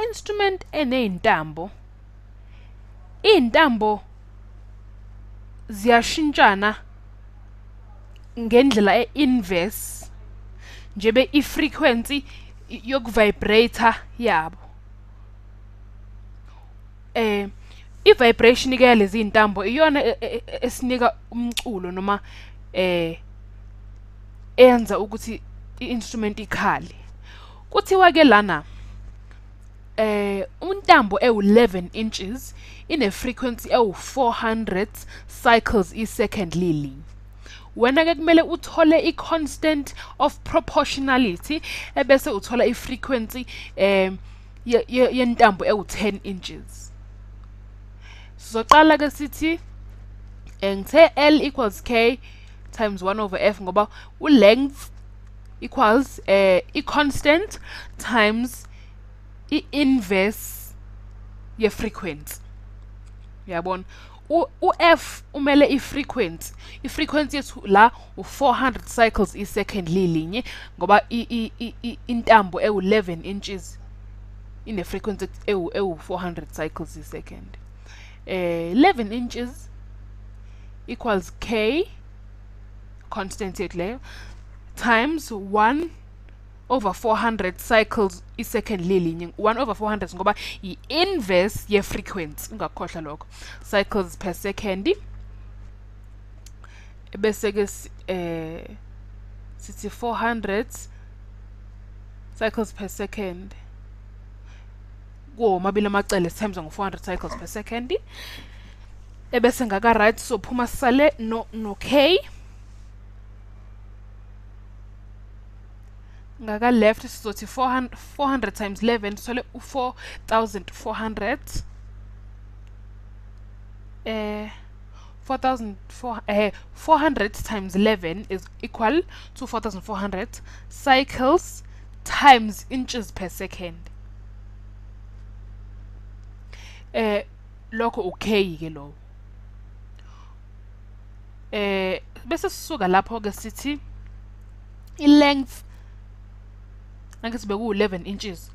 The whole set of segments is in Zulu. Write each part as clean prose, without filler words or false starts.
instrument eneyintambo, iy'ntambo ziyashintshana ngendlela e-inverse njebe i-frequency yokuvibrator yabo. I-vibration ke yalezi iy'ntambo iyona esinika umculo noma eyenza ukuthi i-instrument ikhale. Kuthiwa ke lana untambo ewu-11 inches ine-frequency ewu-400 cycles i-second linye. Wena ke kumele uthole i-constant of proportionality ebese uthola i-frequency yentambo ewu-10 inches. Sizoqala ke sithi ngithe L equals K times 1 over F ngoba u-length equals i-constant times i-inverse ye-frequency. Uyabona? U-F umele i-frequency yethu la u-400 cycles i-second linye ngoba intambo ewu-11 inches ine-frequency ewu-400 cycles i-second. 11 inches equals K, constant yethu leyo, times 1 over 400 cycles i-second linye. 1 over 400 ngoba i-inverse ye-frequency, ungakhohlwa lokho, cycles per second. Bese ke sithi 400 cycles per second mabili amacele times ngo-400 cycles per second. Ebese ngaka right, so phuma sale no K. Ngaka left sizothi 400 times 11 sithole u-4400. 400 times 11 is equal to 4400 cycles times inches per second. Lokho okay ke lo. Bese sisuka lapho ke sithi i-length nangithi beku-11 inches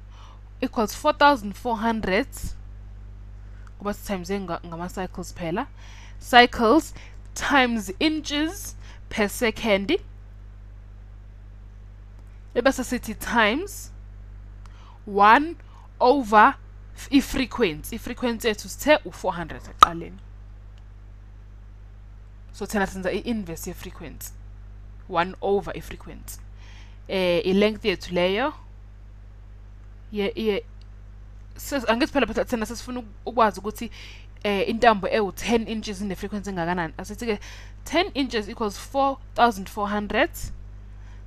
equals 4400 ngoba times ngama-cycles phela, cycles times inches per second. Ebese sithi times 1 over i-frequency yethu sithe u-400 ekuqaleni, so thina senza i-inverse ye-frequency 1 over i-frequency. I-length yethu leyo angithi phela thina sesifuna ukwazi ukuthi intambo ewu-10 inches ine-frequency engakanani. Asithi ke 10 inches equals 4400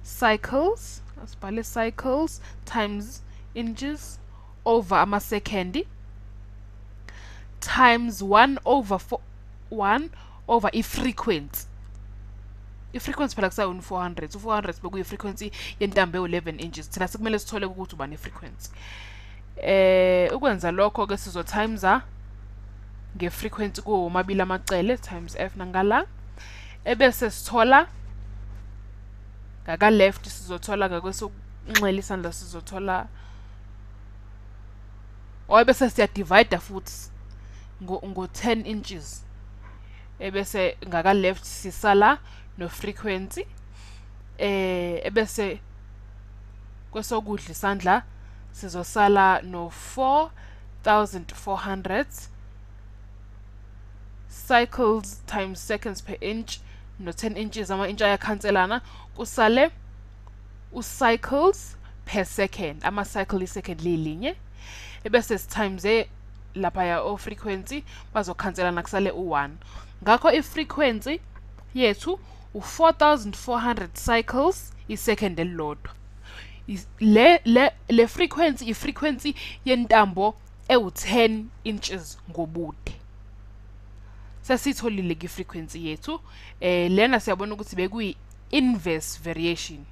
cycles, asibhale cycles times inches over ama-second times 1 over i-frequency. I-frequency phela kusayo u-400. U-400 bekuyi-frequency yentambo ewu-11 inches. Thina sekumele sithole ukuthi ubani i-frequency. Ukwenza lokho ke sizotimesa nge-frequency kuwomabili amacele times F nangala. Ebese sithola ngaka left sizothola ngakwesokunxele isandla sizothola bese siyadivide futhi ngo-10 inches. Ebese ngaka left sisala no frequency. Ebese kwesokudla isandla sizosala no 4400 cycles times seconds per inch no 10 inches ama-inch ayakhanselana kusale u-cycles per second, ama-cycle i-second lilinye. Ebese times lapha o-frequency bazokhanselana kusale u-1. Ngakho i-frequency yethu u-4400 cycles i-second elilodwa. Le frequency i-frequency yentambo ewu-10 inches ngobude. Sesitholile ke i-frequency yethu. Lena siyabona ukuthi bekuyi-inverse variation.